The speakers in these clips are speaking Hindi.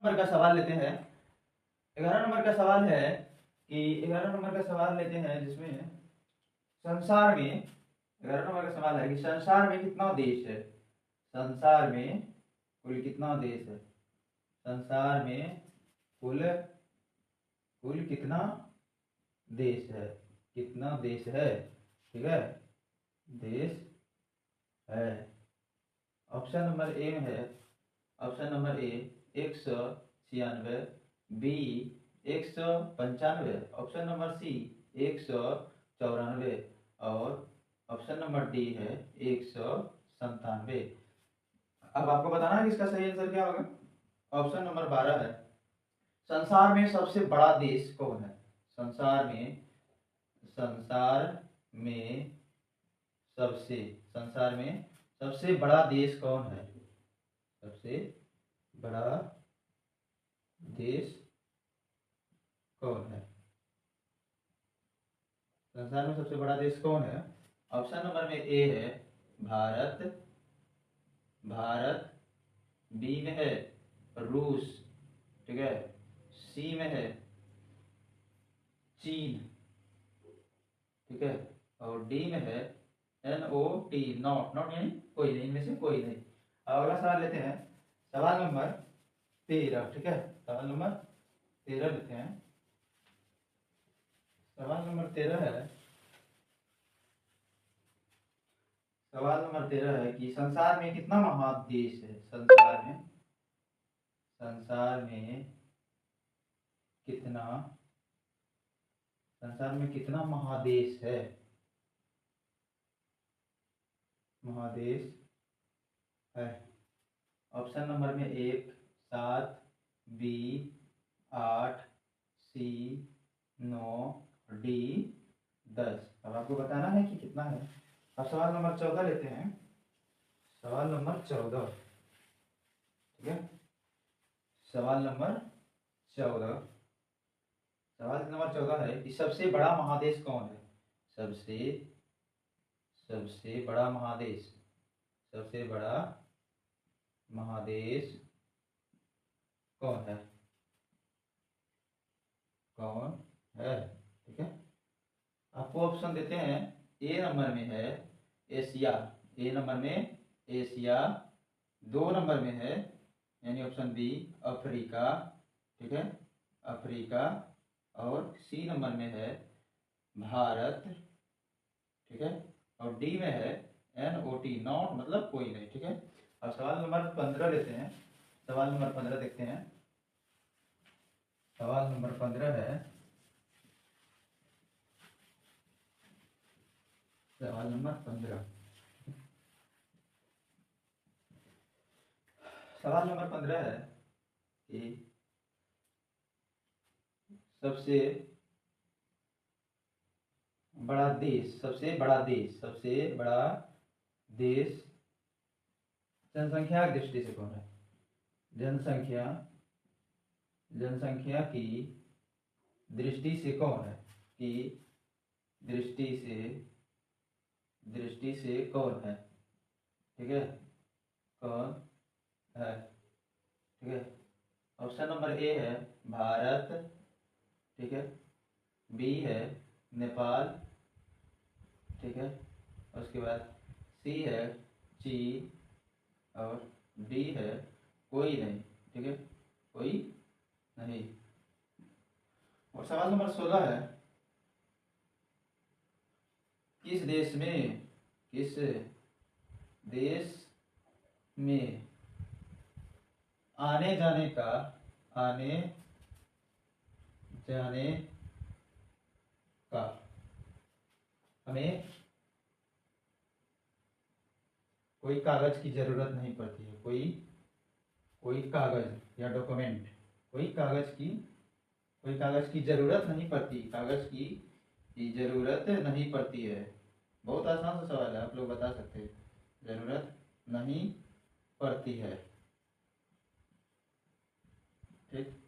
नंबर का सवाल लेते हैं। 11 नंबर का सवाल है कि 11 नंबर का सवाल लेते हैं जिसमें संसार में 11 नंबर का सवाल है कि संसार में कितना देश है। संसार में कुल कितना देश है। संसार में कुल कुल कितना देश है। कितना देश है, ठीक है, देश है। ऑप्शन नंबर ए में है, option number A 196, B 195, option number C 194 और ऑप्शन नंबर डी है 197। अब आपको बताना है कि इसका सही आंसर क्या होगा। ऑप्शन नंबर 12 है, संसार में सबसे बड़ा देश कौन है। संसार में संसार में सबसे बड़ा देश कौन है। सबसे बड़ा देश कौन है। संसार में सबसे बड़ा देश कौन है। ऑप्शन नंबर में ए है भारत, बी में है रूस, ठीक है, सी में है चीन, ठीक है, और डी में है NOT, नॉट यानी कोई नहीं, इनमें से कोई नहीं। अगला सवाल लेते हैं, सवाल नंबर 13, ठीक है, सवाल नंबर 13 लेते हैं। सवाल नंबर 13 है, सवाल नंबर 13 है कि संसार में कितना महादेश है। कितना संसार में कितना महादेश है। महादेश है। ऑप्शन नंबर में 1 7, बी 8, सी 9, डी 10। अब आपको बताना है कि कितना है। अब सवाल नंबर 14 लेते हैं। सवाल नंबर 14, ठीक है, सवाल नंबर 14, सवाल नंबर 14 है कि सबसे बड़ा महादेश कौन है। सबसे बड़ा महादेश, सबसे बड़ा महादेश कौन है। कौन है, ठीक है। आपको ऑप्शन देते हैं। ए नंबर में है एशिया, ए नंबर में एशिया। 2 नंबर में है यानी ऑप्शन बी अफ्रीका, ठीक है, अफ्रीका। और सी नंबर में है भारत, ठीक है, और डी में है NOT, नॉट मतलब कोई नहीं, ठीक है। अब सवाल नंबर 15 लेते हैं। सवाल नंबर 15 देखते हैं। सवाल नंबर 15 है, सवाल नंबर 15, सवाल नंबर 15 है कि सबसे बड़ा देश, सबसे बड़ा देश जनसंख्या की दृष्टि से कौन है। जनसंख्या की दृष्टि से कौन है, कि दृष्टि से कौन है, ठीक है, कौन है, ठीक है। ऑप्शन नंबर ए है भारत, ठीक है, बी है नेपाल, ठीक है, उसके बाद सी है चीन और डी है कोई नहीं, ठीक है, कोई नहीं। और सवाल नंबर 16 है, किस देश में आने जाने का हमें कोई कागज की जरूरत नहीं पड़ती है। कोई कागज या डॉक्यूमेंट, कोई कागज की जरूरत नहीं पड़ती, कागज की जरूरत नहीं पड़ती है। बहुत आसान सा सवाल है, आप लोग बता सकते हैं। जरूरत नहीं पड़ती है, ठीक।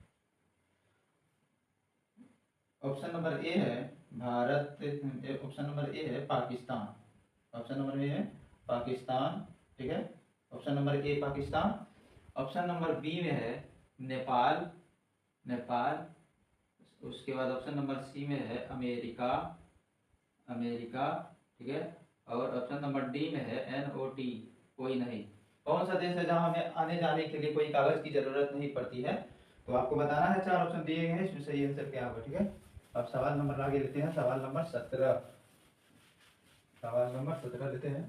ऑप्शन नंबर ए है भारत, ऑप्शन नंबर ए है पाकिस्तान, ऑप्शन नंबर ए है पाकिस्तान, ठीक है, option number A Pakistan. Option number B में है नेपाल, नेपाल। उसके बाद ऑप्शन नंबर सी में है अमेरिका, अमेरिका, ठीक है। और ऑप्शन नंबर डी में है NOT, कोई नहीं। कौन सा देश है जहां हमें आने जाने के लिए कोई कागज की जरूरत नहीं पड़ती है? तो आपको बताना है, 4 ऑप्शन दिए गए हैं, इसमें सही आंसर क्या होगा, ठीक है। अब सवाल नंबर आगे लेते हैं, सवाल नंबर 17, सवाल नंबर 17 लेते हैं।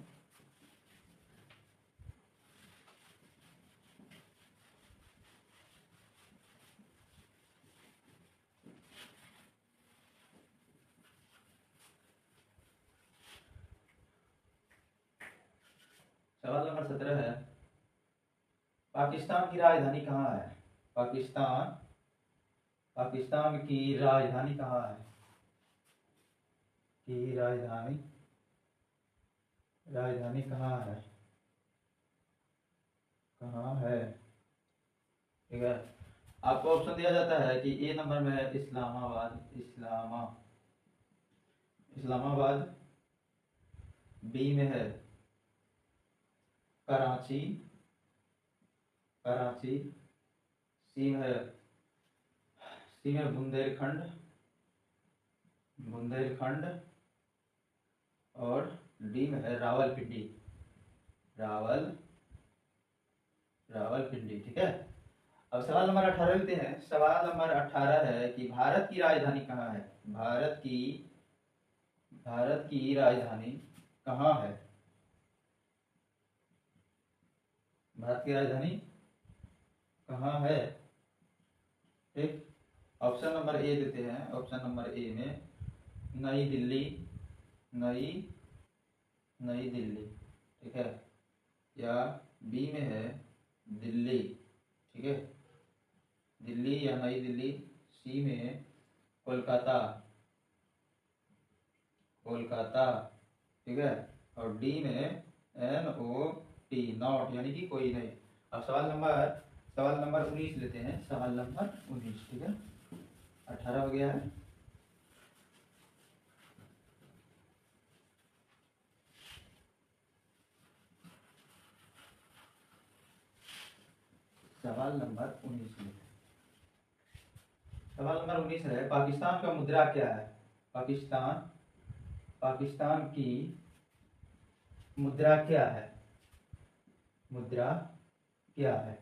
सवाल नंबर 17 है, पाकिस्तान की राजधानी कहाँ है? पाकिस्तान, पाकिस्तान की राजधानी कहाँ है? की राजधानी, राजधानी कहाँ है? कहाँ है, ठीक है। आपको ऑप्शन दिया जाता है कि ए नंबर में है इस्लामाबाद, इस्लामाबाद। बी में है कराची, कराची। सी में है, सी में बुंदेलखंड, बुंदेलखंड। और डी में है रावलपिंडी, रावलपिंडी, ठीक है। अब सवाल नंबर 18 लेते हैं। सवाल नंबर 18 है कि भारत की राजधानी कहाँ है? भारत की राजधानी कहाँ है? भारत की राजधानी कहाँ है, ठीक। ऑप्शन नंबर ए देते हैं, ऑप्शन नंबर ए में नई दिल्ली, नई दिल्ली, ठीक है। या बी में है दिल्ली, ठीक है, दिल्ली या नई दिल्ली। सी में कोलकाता, कोलकाता, ठीक है। और डी में NOT, नॉट, यानी कि कोई नहीं। अब सवाल नंबर 19 लेते हैं, सवाल नंबर 19, ठीक है। 18 हो गया है। सवाल नंबर 19 लेते हैं। सवाल नंबर 19 है, पाकिस्तान का मुद्रा क्या है? पाकिस्तान की मुद्रा क्या है? मुद्रा क्या है,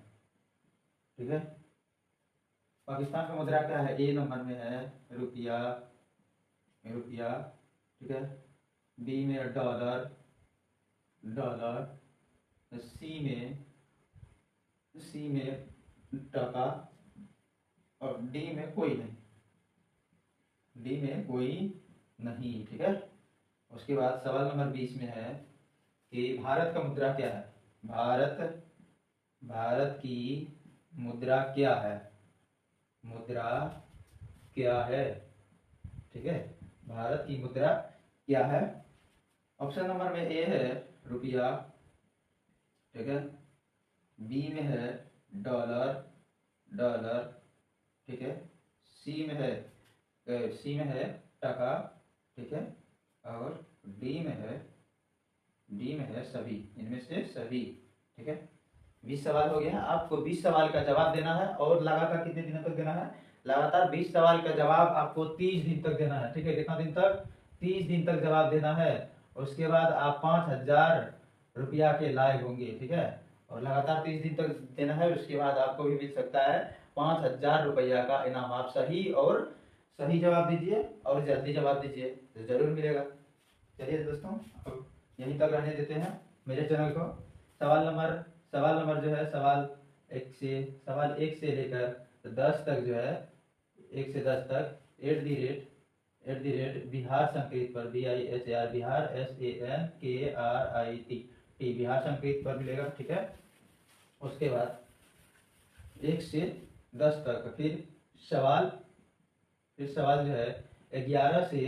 ठीक है। पाकिस्तान का मुद्रा क्या है? ए नंबर में है रुपया, ठीक है। बी में डॉलर, सी में टका। और डी में कोई नहीं, ठीक है। उसके बाद सवाल नंबर 20 में है कि भारत का मुद्रा क्या है? भारत की मुद्रा क्या है? मुद्रा क्या है, ठीक है। भारत की मुद्रा क्या है? ऑप्शन नंबर में ए है रुपया, ठीक है। बी में है डॉलर, ठीक है। सी में है टका, ठीक है। और डी में है सभी, इनमें से सभी, ठीक है। 20 सवाल हो गया। आपको 20 सवाल का जवाब देना है और लगातार कितने दिनों तक देना है? लगातार 20 सवाल का जवाब आपको 30 दिन तक देना है, ठीक है। कितना दिन तक? 30 दिन तक जवाब देना है। उसके बाद आप 5000 रुपया के लायक होंगे, ठीक है। और लगातार 30 दिन तक देना है। उसके बाद आपको भी मिल सकता है 5000 रुपया का इनाम। आप सही जवाब दीजिए और जल्दी जवाब दीजिए तो जरूर मिलेगा। चलिए दोस्तों, अब यहीं तक रहने देते हैं मेरे चैनल को। सवाल नंबर जो है, सवाल 1 से लेकर 10 तक जो है, 1 से 10 तक @ बिहार संकेत पर, BIHAR, बिहार SANKRIT, बिहार संकेत पर मिलेगा, ठीक है। उसके बाद 1 से 10 तक फिर सवाल जो है 11 से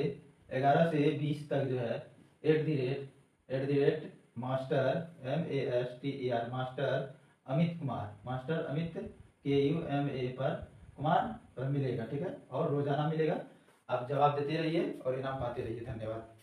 20 तक जो है @ master MASTER, master Amit Kumar, master Amit KUMA पर कुमार पर मिलेगा, ठीक है। और रोजाना मिलेगा। आप जवाब देते रहिए और इनाम पाते रहिए। धन्यवाद।